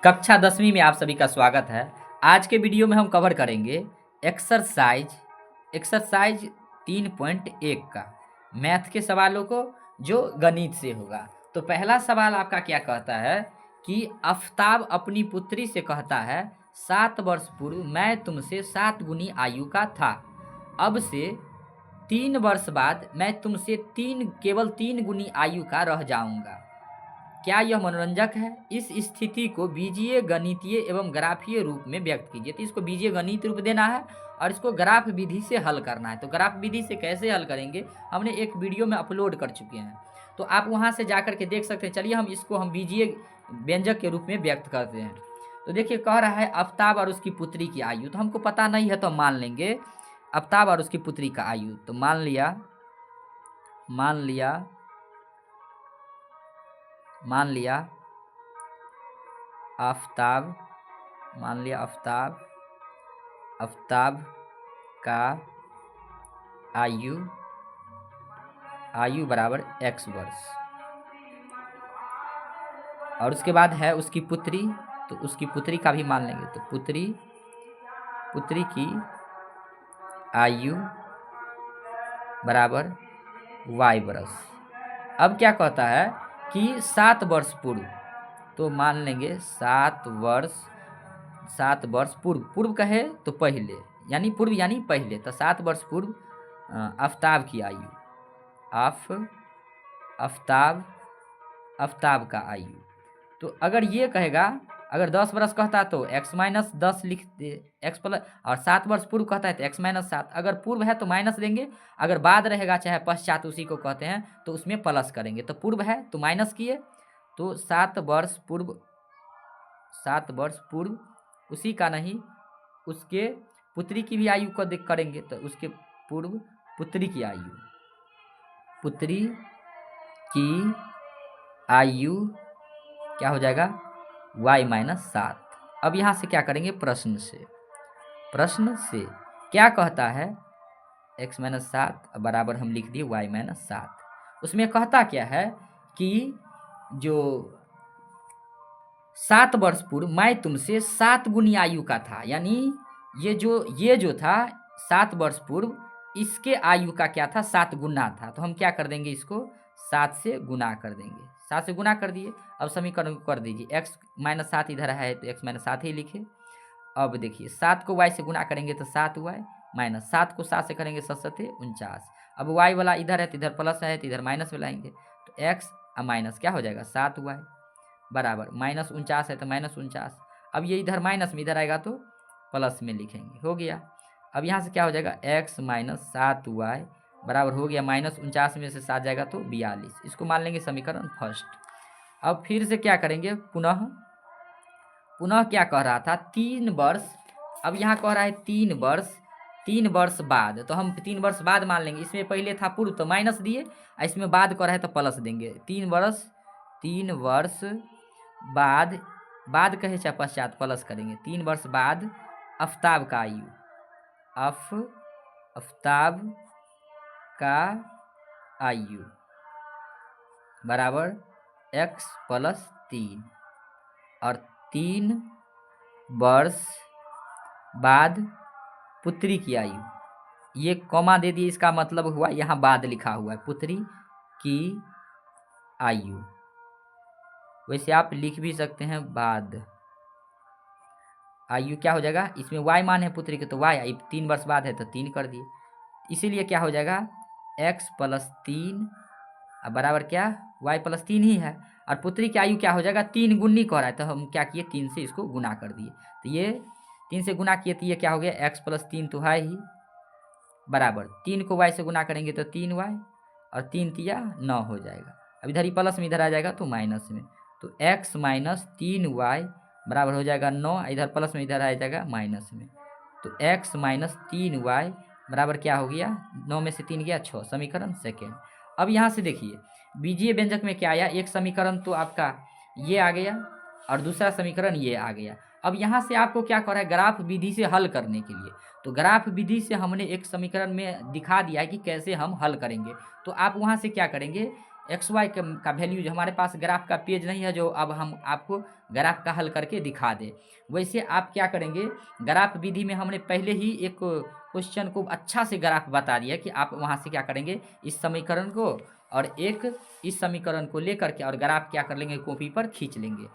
कक्षा 10वीं में आप सभी का स्वागत है। आज के वीडियो में हम कवर करेंगे एक्सरसाइज 3.1 का मैथ के सवालों को जो गणित से होगा। तो पहला सवाल आपका क्या कहता है कि आफताब अपनी पुत्री से कहता है 7 वर्ष पूर्व मैं तुमसे 7 गुनी आयु का था, अब से 3 वर्ष बाद मैं तुमसे केवल 3 गुनी आयु का रह जाऊंगा। क्या यह मनोरंजक है? इस स्थिति को बीजीय गणितीय एवं ग्राफीय रूप में व्यक्त कीजिए। तो इसको बीजीय गणित रूप देना है और इसको ग्राफ विधि से हल करना है। तो ग्राफ विधि से कैसे हल करेंगे हमने एक वीडियो में अपलोड कर चुके हैं, तो आप वहां से जाकर के देख सकते हैं। चलिए हम इसको बीजीय व्यंजक के रूप में व्यक्त करते हैं। तो देखिए कह रहा है आफताब और उसकी पुत्री की आयु, तो हमको पता नहीं है तो हम मान लेंगे आफताब और उसकी पुत्री का आयु। तो मान लिया आफताब का आयु बराबर x वर्ष, और उसके बाद है उसकी पुत्री, तो उसकी पुत्री का भी मान लेंगे। तो पुत्री की आयु बराबर y वर्ष। अब क्या कहता है कि 7 वर्ष पूर्व, तो मान लेंगे 7 वर्ष पूर्व कहे तो पहले, यानी पूर्व यानी पहले, तो 7 वर्ष पूर्व आफताब की आयु, आफताब का आयु। तो अगर ये कहेगा, अगर 10 वर्ष कहता तो x-10 लिख दे, x प्लस, और 7 वर्ष पूर्व कहता है तो x-7। अगर पूर्व है तो माइनस देंगे, अगर बाद रहेगा चाहे पश्चात उसी को कहते हैं तो उसमें प्लस करेंगे। तो पूर्व है तो माइनस किए, तो 7 वर्ष पूर्व उसी का नहीं, उसके पुत्री की भी आयु को देख करेंगे। तो उसके पूर्व पुत्री की आयु क्या हो जाएगा y-7। अब यहाँ से क्या करेंगे, प्रश्न से क्या कहता है x-7 बराबर हम लिख दिए y-7। उसमें कहता क्या है कि जो 7 वर्ष पूर्व मैं तुमसे 7 गुनी आयु का था, यानी ये जो था 7 वर्ष पूर्व, इसके आयु का क्या था, 7 गुना था। तो हम क्या कर देंगे, इसको 7 से गुना कर देंगे। 7 से गुना कर दिए। अब समीकरण को कर दीजिए, x-7 इधर है तो x-7 ही लिखे। अब देखिए 7 को y से गुना करेंगे तो 7y, माइनस 7 को 7 से करेंगे 7 49। अब y वाला इधर है तो इधर प्लस है तो इधर माइनस लाएंगे, तो x माइनस क्या हो जाएगा 7y बराबर -49 है तो -49। अब ये इधर माइनस में इधर आएगा तो प्लस में लिखेंगे, हो गया। अब यहाँ से क्या हो जाएगा x-7y बराबर हो गया -49 में से 7 जाएगा तो 42। इसको मान लेंगे समीकरण फर्स्ट। अब फिर से क्या करेंगे, पुनः क्या कह रहा था 3 वर्ष, अब यहाँ कह रहा है 3 वर्ष बाद, तो हम 3 वर्ष बाद मान लेंगे। इसमें पहले था पूर्व तो माइनस दिए, इसमें बाद कह रहा है तो प्लस देंगे। 3 वर्ष बाद कहे चाहे पश्चात प्लस करेंगे। 3 वर्ष बाद आफताब का आयु बराबर x + 3, और 3 वर्ष बाद पुत्री की आयु, ये कॉमा दे दिए, इसका मतलब हुआ यहाँ बाद लिखा हुआ है, पुत्री की आयु। वैसे आप लिख भी सकते हैं बाद। आयु क्या हो जाएगा, इसमें y मान है पुत्री के तो y, 3 वर्ष बाद है तो 3 कर दिए, इसीलिए क्या हो जाएगा x + 3 बराबर क्या, y + 3 ही है। और पुत्री की आयु क्या हो जाएगा, 3 गुनी कह रहा है, तो हम क्या किए 3 से इसको गुना कर दिए। तो ये 3 से गुना किए तो ये क्या हो गया, x + 3 तो है ही बराबर 3 को y से गुना करेंगे तो 3y, और 3 तिया 9 हो जाएगा। अब इधर ही प्लस में इधर आ जाएगा तो माइनस में, तो x - 3y बराबर हो जाएगा 9, इधर प्लस में इधर आ जाएगा माइनस में, तो x - 3y बराबर क्या हो गया, 9 में से 3 गया 6, समीकरण सेकेंड। अब यहाँ से देखिए बीजीय व्यंजक में क्या आया, एक समीकरण तो आपका ये आ गया और दूसरा समीकरण ये आ गया। अब यहाँ से आपको क्या कर रहा है, ग्राफ विधि से हल करने के लिए, तो ग्राफ विधि से हमने एक समीकरण में दिखा दिया है कि कैसे हम हल करेंगे। तो आप वहाँ से क्या करेंगे, एक्स वाई का वैल्यू जो हमारे पास ग्राफ का पेज नहीं है जो अब हम आपको ग्राफ का हल करके दिखा दें। वैसे आप क्या करेंगे, ग्राफ विधि में हमने पहले ही एक क्वेश्चन को अच्छा से ग्राफ बता दिया कि आप वहाँ से क्या करेंगे, इस समीकरण को और एक इस समीकरण को लेकर के और ग्राफ क्या कर लेंगे, कॉपी पर खींच लेंगे।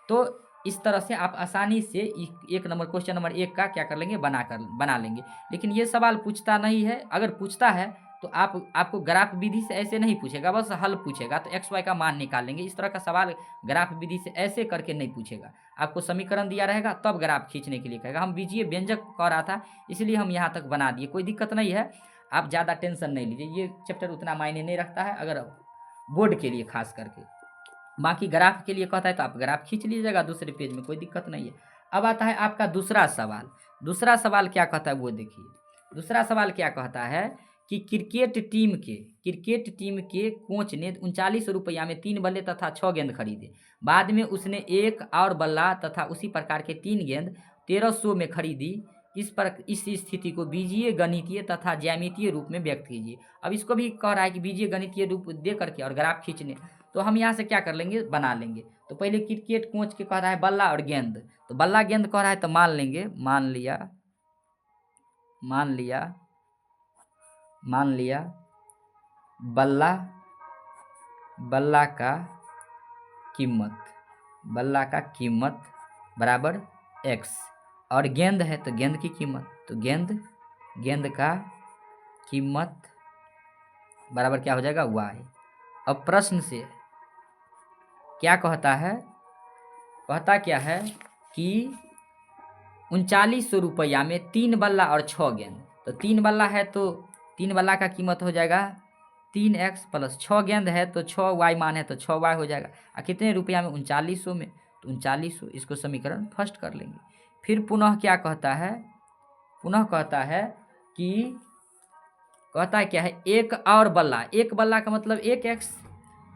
तो इस तरह से आप आसानी से एक नंबर क्वेश्चन नंबर 1 का क्या कर लेंगे, बना लेंगे। लेकिन ये सवाल पूछता नहीं है, अगर पूछता है तो आपको ग्राफ विधि से ऐसे नहीं पूछेगा, बस हल पूछेगा तो एक्स वाई का मान निकाल लेंगे। इस तरह का सवाल ग्राफ विधि से ऐसे करके नहीं पूछेगा, आपको समीकरण दिया रहेगा तब ग्राफ खींचने के लिए कहेगा। हम बीजीय व्यंजक कह रहा था इसलिए हम यहाँ तक बना दिए, कोई दिक्कत नहीं है, आप ज़्यादा टेंशन नहीं लीजिए, ये चैप्टर उतना मायने नहीं रखता है अगर बोर्ड के लिए खास करके। बाकी ग्राफ के लिए कहता है तो आप ग्राफ खींच लीजिएगा दूसरे पेज में, कोई दिक्कत नहीं है। अब आता है आपका दूसरा सवाल। दूसरा सवाल क्या कहता है वो देखिए। दूसरा सवाल क्या कहता है कि क्रिकेट टीम के कोच ने 39 रुपया में 3 बल्ले तथा 6 गेंद खरीदे। बाद में उसने एक और बल्ला तथा उसी प्रकार के 3 गेंद 1300 में खरीदी। इस स्थिति को बीजीय गणितीय तथा ज्यामितीय रूप में व्यक्त कीजिए। अब इसको भी कह रहा है कि बीजीय गणितीय रूप दे करके और ग्राफ खींचने, तो हम यहाँ से क्या कर लेंगे, बना लेंगे। तो पहले क्रिकेट कोच के कह रहा है बल्ला और गेंद, तो बल्ला गेंद कह रहा है तो मान लेंगे, मान लिया बल्ला का कीमत बराबर x और गेंद है तो गेंद की कीमत, तो गेंद का कीमत बराबर क्या हो जाएगा, y। अब प्रश्न से क्या कहता है, कहता क्या है कि 3900 रुपया में 3 बल्ला और 6 गेंद, तो 3 बल्ला है तो 3 बल्ला का कीमत हो जाएगा 3x प्लस 6 गेंद है तो 6y मान है तो 6y हो जाएगा। और कितने रुपया में, 3900 में, तो 3900, इसको समीकरण फर्स्ट कर लेंगे। फिर पुनः क्या कहता है, कि कहता है क्या है, एक और बल्ला, एक बल्ला का मतलब 1x,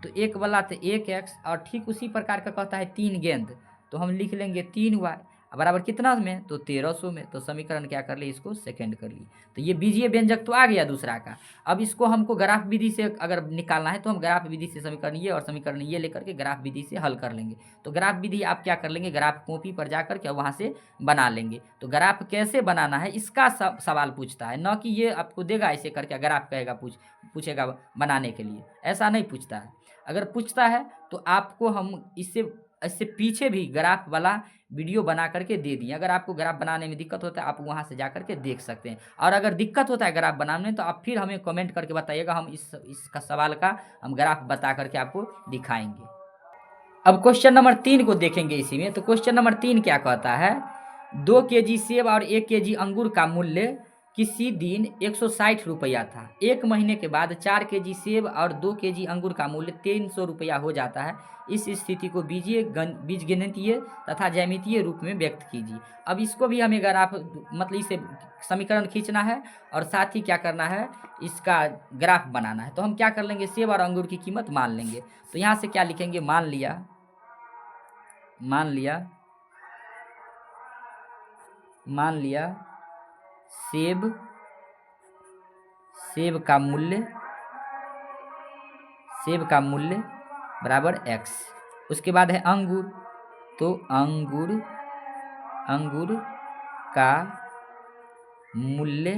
तो एक बल्ला तो 1x और ठीक उसी प्रकार का कहता है 3 गेंद, तो हम लिख लेंगे 3y बराबर कितना में, तो 1300 में। तो समीकरण क्या कर लिए, इसको सेकंड कर लिए। तो ये बीजीय व्यंजक तो आ गया दूसरा का। अब इसको हमको ग्राफ विधि से अगर निकालना है तो हम ग्राफ विधि से समीकरण ये और समीकरण ये लेकर के ग्राफ विधि से हल कर लेंगे। तो ग्राफ विधि आप क्या कर लेंगे, ग्राफ कॉपी पर जाकर के वहाँ से बना लेंगे। तो ग्राफ कैसे बनाना है इसका सवाल पूछता है, न कि ये आपको देगा ऐसे करके ग्राफ कहेगा पूछेगा बनाने के लिए, ऐसा नहीं पूछता है। अगर पूछता है तो आपको हम इससे पीछे भी ग्राफ वाला वीडियो बना करके दे दिए। अगर आपको ग्राफ बनाने में दिक्कत होता है आप वहाँ से जा करके देख सकते हैं, और अगर दिक्कत होता है ग्राफ बनाने में तो आप फिर हमें कमेंट करके बताइएगा, हम इसका सवाल का हम ग्राफ बता करके आपको दिखाएंगे। अब क्वेश्चन नंबर 3 को देखेंगे इसी में। तो क्वेश्चन नंबर 3 क्या कहता है, 2 kg सेब और 1 kg अंगूर का मूल्य किसी दिन 160 रुपया था। 1 महीने के बाद 4 kg सेब और 2 kg अंगूर का मूल्य 300 रुपया हो जाता है। इस स्थिति को बीजगणितीय तथा ज्यामितीय रूप में व्यक्त कीजिए। अब इसको भी हमें ग्राफ मतलब इसे समीकरण खींचना है और साथ ही क्या करना है, इसका ग्राफ बनाना है। तो हम क्या कर लेंगे, सेब और अंगूर की कीमत मान लेंगे। तो यहाँ से क्या लिखेंगे, मान लिया सेब का मूल्य बराबर x। उसके बाद है अंगूर, तो अंगूर का मूल्य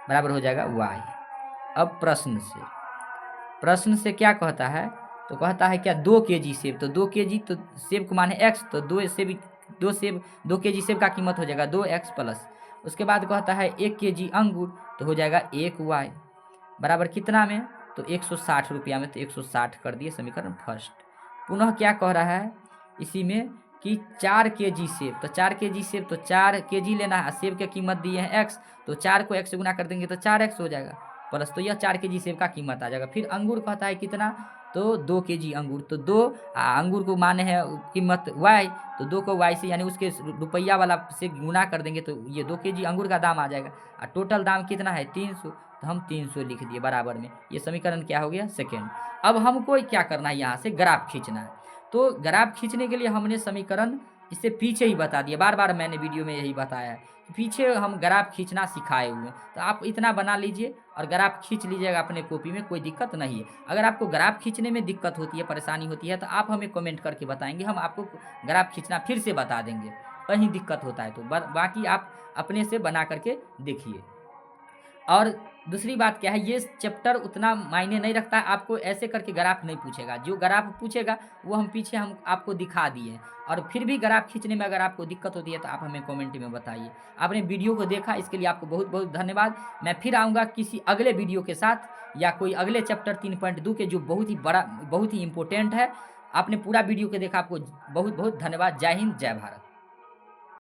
बराबर हो जाएगा y। अब प्रश्न से क्या कहता है, तो कहता है क्या 2 kg सेब, तो 2 kg तो सेब को मान है x, तो 2 kg सेब का कीमत हो जाएगा 2x प्लस। उसके बाद कहता है 1 kg अंगूर, तो हो जाएगा 1y बराबर कितना में, तो 160 रुपया में, तो 160 कर दिए समीकरण फर्स्ट। पुनः क्या कह रहा है इसी में कि 4 kg सेब, तो 4 kg सेब तो 4 kg लेना है, सेब की कीमत दी है x, तो 4 को x से गुना कर देंगे तो 4x हो जाएगा प्लस, तो यह 4 kg सेब का कीमत आ जाएगा। फिर अंगूर कहता है कितना, तो 2 kg अंगूर, तो 2 अंगूर को माने है कीमत y, तो 2 को y से यानी उसके रुपया वाला से गुना कर देंगे तो ये 2 kg अंगूर का दाम आ जाएगा। और टोटल दाम कितना है 300, तो हम 300 लिख दिए बराबर में। ये समीकरण क्या हो गया, सेकेंड। अब हमको क्या करना है, यहाँ से ग्राफ खींचना है। तो ग्राफ खींचने के लिए हमने समीकरण इससे पीछे ही बता दिया, बार बार मैंने वीडियो में यही बताया है कि पीछे हम ग्राफ खींचना सिखाए हुए हैं। तो आप इतना बना लीजिए और ग्राफ खींच लीजिएगा अपने कॉपी में, कोई दिक्कत नहीं है। अगर आपको ग्राफ खींचने में दिक्कत होती है, परेशानी होती है, तो आप हमें कमेंट करके बताएंगे, हम आपको ग्राफ खींचना फिर से बता देंगे, कहीं दिक्कत होता है तो। बाकी आप अपने से बना करके देखिए। और दूसरी बात क्या है, ये चैप्टर उतना मायने नहीं रखता है, आपको ऐसे करके ग्राफ नहीं पूछेगा। जो ग्राफ पूछेगा वो हम पीछे हम आपको दिखा दिए हैं। और फिर भी ग्राफ खींचने में अगर आपको दिक्कत होती है तो आप हमें कमेंट में बताइए। आपने वीडियो को देखा, इसके लिए आपको बहुत बहुत धन्यवाद। मैं फिर आऊँगा किसी अगले वीडियो के साथ, या कोई अगले चैप्टर 3.2 के, जो बहुत ही बड़ा, बहुत ही इंपॉर्टेंट है। आपने पूरा वीडियो को देखा, आपको बहुत बहुत धन्यवाद। जय हिंद, जय भारत।